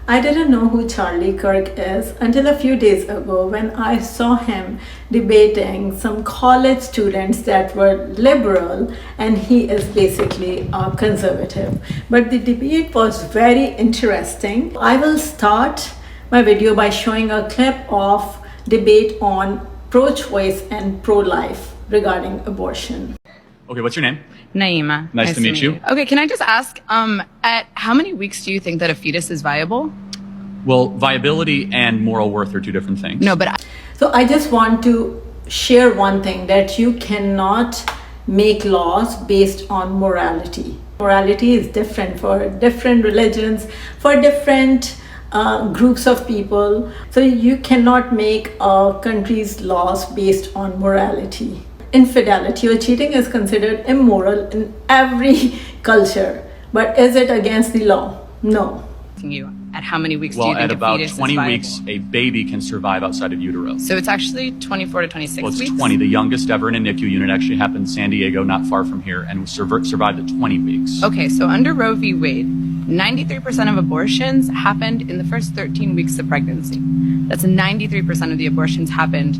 I didn't know who Charlie Kirk is until a few days ago when I saw him debating some college students that were liberal and he is basically a conservative. But the debate was very interesting. I will start my video by showing a clip of debate on pro-choice and pro-life regarding abortion. Okay, what's your name? Naima. Nice to meet you. Okay, can I just ask, at how many weeks do you think that a fetus is viable? Well, viability and moral worth are two different things. No, but So I just want to share one thing, that you cannot make laws based on morality. Morality is different for different religions, for different groups of people. So you cannot make a country's laws based on morality. Infidelity or cheating is considered immoral in every culture, but is it against the law? No. you, at how many weeks do Well, you think at about a fetus 20 is viable? weeks, a baby can survive outside of utero. So it's actually 24 to 26 Well, it's weeks? 20. The youngest ever in a NICU unit actually happened in San Diego, not far from here, and survived at 20 weeks. Okay, so under Roe v. Wade, 93% of abortions happened in the first 13 weeks of pregnancy. That's 93% of the abortions happened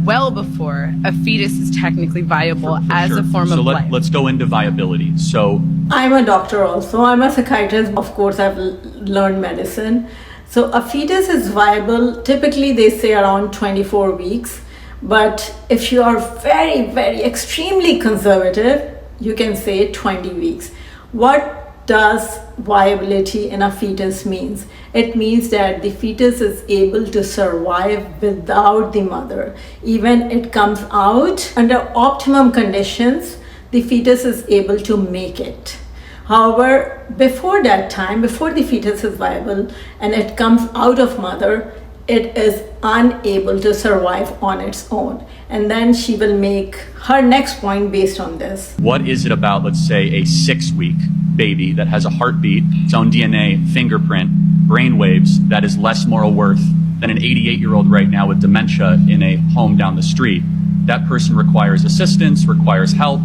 well before a fetus is technically viable as Sure. a form so of life. let's go into viability. So I'm a doctor also. I'm a psychiatrist. Of course, I've learned medicine. So a fetus is viable. Typically, they say around 24 weeks. But if you are very, very extremely conservative, you can say 20 weeks. What does viability in a fetus means? It means that the fetus is able to survive without the mother. Even it comes out under optimum conditions, the fetus is able to make it. However, before that time, before the fetus is viable and it comes out of mother, it is unable to survive on its own. And then she will make her next point based on this. what is it about, let's say, a 6-week baby that has a heartbeat, its own DNA, fingerprint, brain waves, that is less moral worth than an 88-year-old right now with dementia in a home down the street? That person requires assistance, requires help.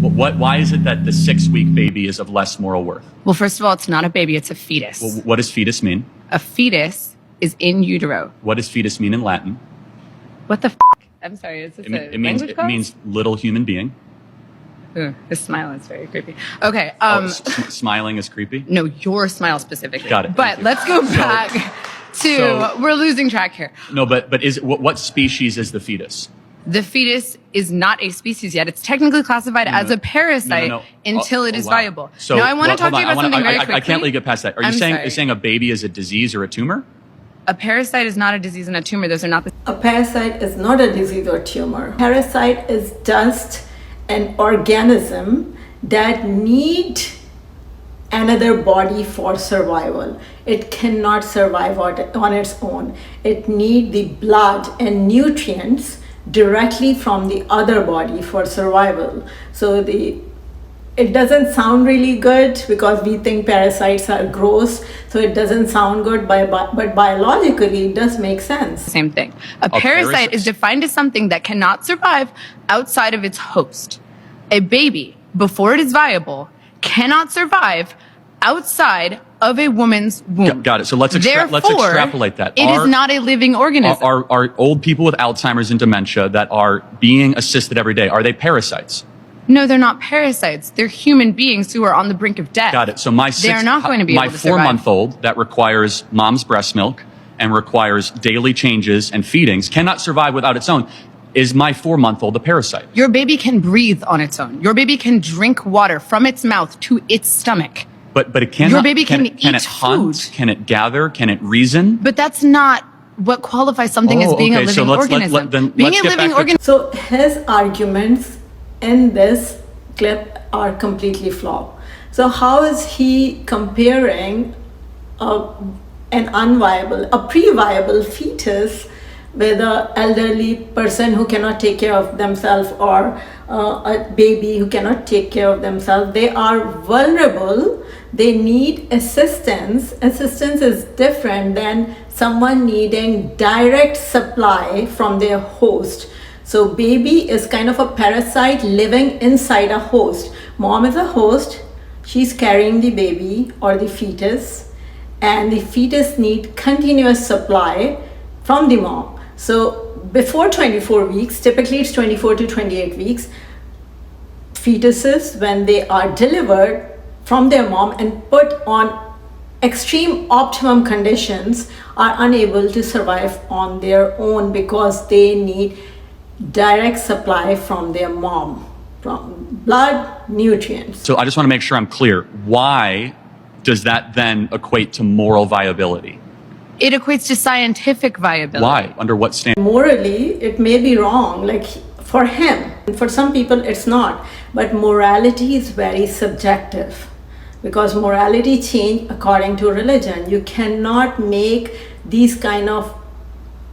Why is it that the 6-week baby is of less moral worth? Well, first of all, it's not a baby, it's a fetus. Well, what does fetus mean? A fetus is in utero. What does fetus mean in Latin? What the f***? I'm sorry, is this a language class? It means little human being. Ooh, this smile is very creepy. Okay, Smiling is creepy. no, your smile specifically. Got it, But thank you. let's go back to, so- we're losing track here. No, but what species is the fetus? The fetus is not a species yet. It's technically classified as a parasite until it is wow. viable. So, now, I want to talk hold to you on. about something very I quickly. can't let you get past that. Are you I'm sorry. saying a baby is a disease or a tumor? A parasite is not a disease and a tumor. Those are not the A parasite is not a disease or tumor. Parasite is just an organism that need another body for survival. It cannot survive on its own. It need the blood and nutrients directly from the other body for survival. So it doesn't sound really good because we think parasites are gross, so it doesn't sound good, but biologically it does make sense. same thing. A parasite parasite. is defined as something that cannot survive outside of its host. A baby, before it is viable, cannot survive outside of a woman's womb. Got it. So let's Therefore, extrapolate that. It is not a living organism. Are old people with Alzheimer's and dementia that are being assisted every day, are they parasites? No, they're not parasites. They're human beings who are on the brink of death. Got it. So my They're not going to be able to survive. 4-month-old that requires mom's breast milk and requires daily changes and feedings cannot survive without its own. Is my 4-month-old a parasite? Your baby can breathe on its own. Your baby can drink water from its mouth to its stomach. But it cannot. Your baby can eat it hunt? food. Can it gather? Can it reason? But that's not what qualifies something as being a living so organism. let's Being a get living back to- organism. So his arguments in this clip are completely flawed. So how is he comparing an unviable, a pre-viable fetus with an elderly person who cannot take care of themselves, or a baby who cannot take care of themselves? They are vulnerable. They need assistance. Assistance is different than someone needing direct supply from their host. So baby is kind of a parasite living inside a host. Mom is a host. She's carrying the baby or the fetus, and the fetus need continuous supply from the mom. So before 24 weeks, typically it's 24 to 28 weeks, fetuses, when they are delivered from their mom and put on extreme optimum conditions, are unable to survive on their own because they need direct supply from their mom, from blood, nutrients. So I just want to make sure I'm clear. Why does that then equate to moral viability? It equates to scientific viability. Why? Under what standard? Morally, it may be wrong, like for him. For some people, it's not. But morality is very subjective, because morality change according to religion. You cannot make these kind of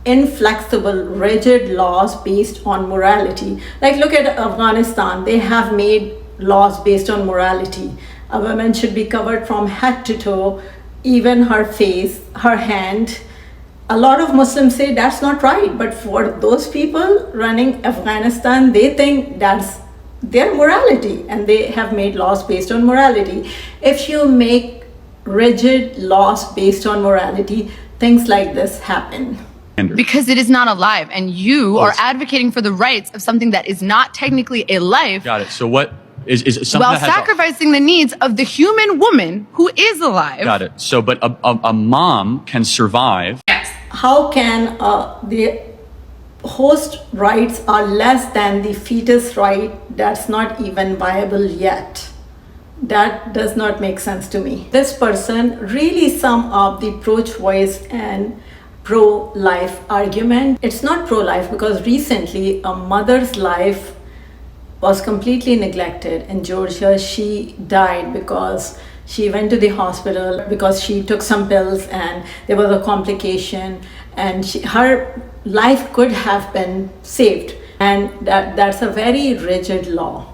inflexible, rigid laws based on morality. Like look at Afghanistan, they have made laws based on morality. A woman should be covered from head to toe, even her face, her hand. A lot of Muslims say that's not right, but for those people running Afghanistan, they think that's their morality, and they have made laws based on morality. If you make rigid laws based on morality, things like this happen. Because it is not alive, and you are advocating for the rights of something that is not technically a life. Got it. So what is something while that has sacrificing the needs of the human woman who is alive. Got it. So, but a mom can survive. Yes. How can the host rights are less than the fetus right that's not even viable yet? That does not make sense to me. This person really sum up the pro-choice and pro-life argument. It's not pro-life because recently a mother's life was completely neglected in Georgia. She died because she went to the hospital because she took some pills and there was a complication, and her life could have been saved. And that's a very rigid law.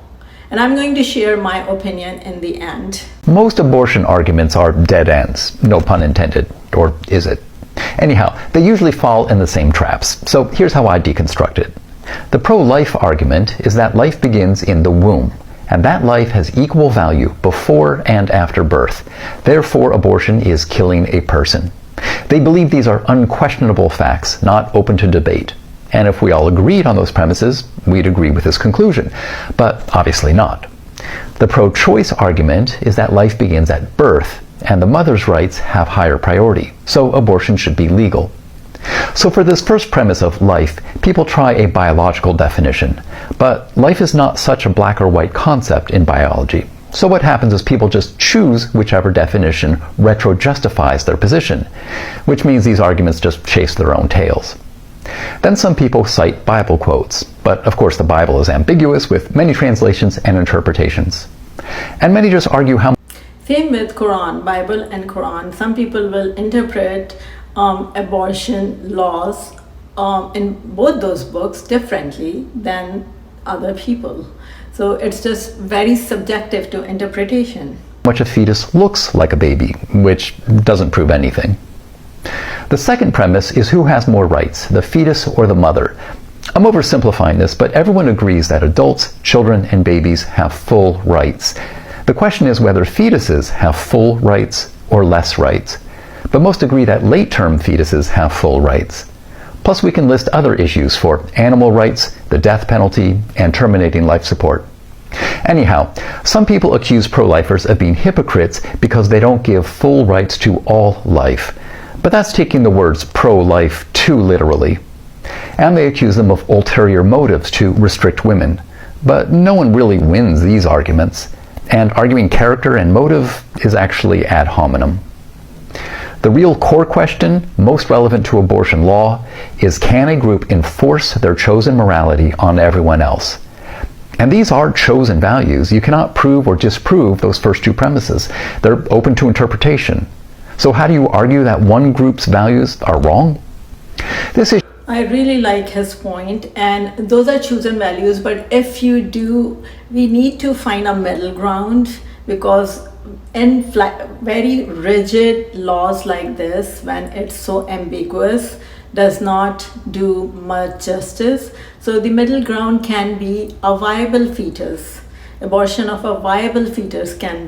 And I'm going to share my opinion in the end. Most abortion arguments are dead ends, no pun intended, or is it? Anyhow, they usually fall in the same traps. So here's how I deconstruct it. The pro-life argument is that life begins in the womb, and that life has equal value before and after birth. Therefore, abortion is killing a person. They believe these are unquestionable facts, not open to debate. And if we all agreed on those premises, we'd agree with this conclusion. But obviously not. The pro-choice argument is that life begins at birth, and the mother's rights have higher priority, so abortion should be legal. So for this first premise of life, people try a biological definition. But life is not such a black or white concept in biology. So what happens is people just choose whichever definition retro-justifies their position, which means these arguments just chase their own tails. Then some people cite Bible quotes, but of course the Bible is ambiguous with many translations and interpretations. And many just argue how. Same with Quran, Bible and Quran. Some people will interpret abortion laws in both those books differently than other people. So it's just very subjective to interpretation. Much a fetus looks like a baby, which doesn't prove anything. The second premise is who has more rights, the fetus or the mother. I'm oversimplifying this, but everyone agrees that adults, children, and babies have full rights. The question is whether fetuses have full rights or less rights. But most agree that late-term fetuses have full rights. Plus we can list other issues for animal rights, the death penalty, and terminating life support. Anyhow, some people accuse pro-lifers of being hypocrites because they don't give full rights to all life. But that's taking the words pro-life too literally. And they accuse them of ulterior motives to restrict women. But no one really wins these arguments. And arguing character and motive is actually ad hominem. The real core question, most relevant to abortion law, is can a group enforce their chosen morality on everyone else? And these are chosen values. You cannot prove or disprove those first two premises. They're open to interpretation. So how do you argue that one group's values are wrong? This is I really like his point, and those are chosen values, but if you do, we need to find a middle ground, because in very rigid laws like this, when it's so ambiguous, does not do much justice. So the middle ground can be a viable fetus. Abortion of a viable fetus can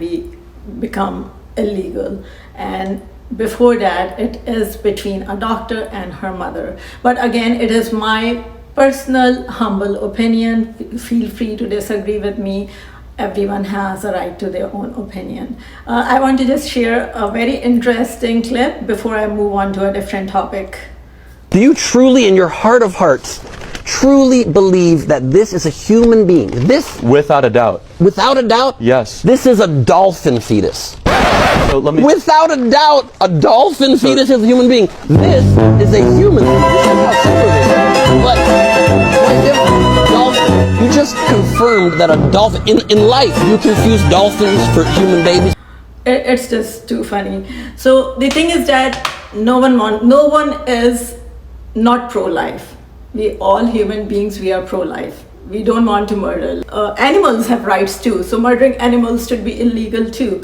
become illegal, and before that, it is between a doctor and her mother. But again, it is my personal, humble opinion. Feel free to disagree with me. Everyone has a right to their own opinion. I want to just share a very interesting clip before I move on to a different topic. Do you truly, in your heart of hearts, truly believe that this is a human being? This, Without a doubt. without a doubt? Yes. This is a dolphin fetus. So let me. Without a doubt, a dolphin fetus is a human being. This is a human being. This is how simple it is. But quite different. Dolphin. You just confirmed that a dolphin, in life, you confuse dolphins for human babies. It's just too funny. So the thing is that no one is not pro-life. We all human beings, we are pro-life. We don't want to murder. Animals have rights too, so murdering animals should be illegal too.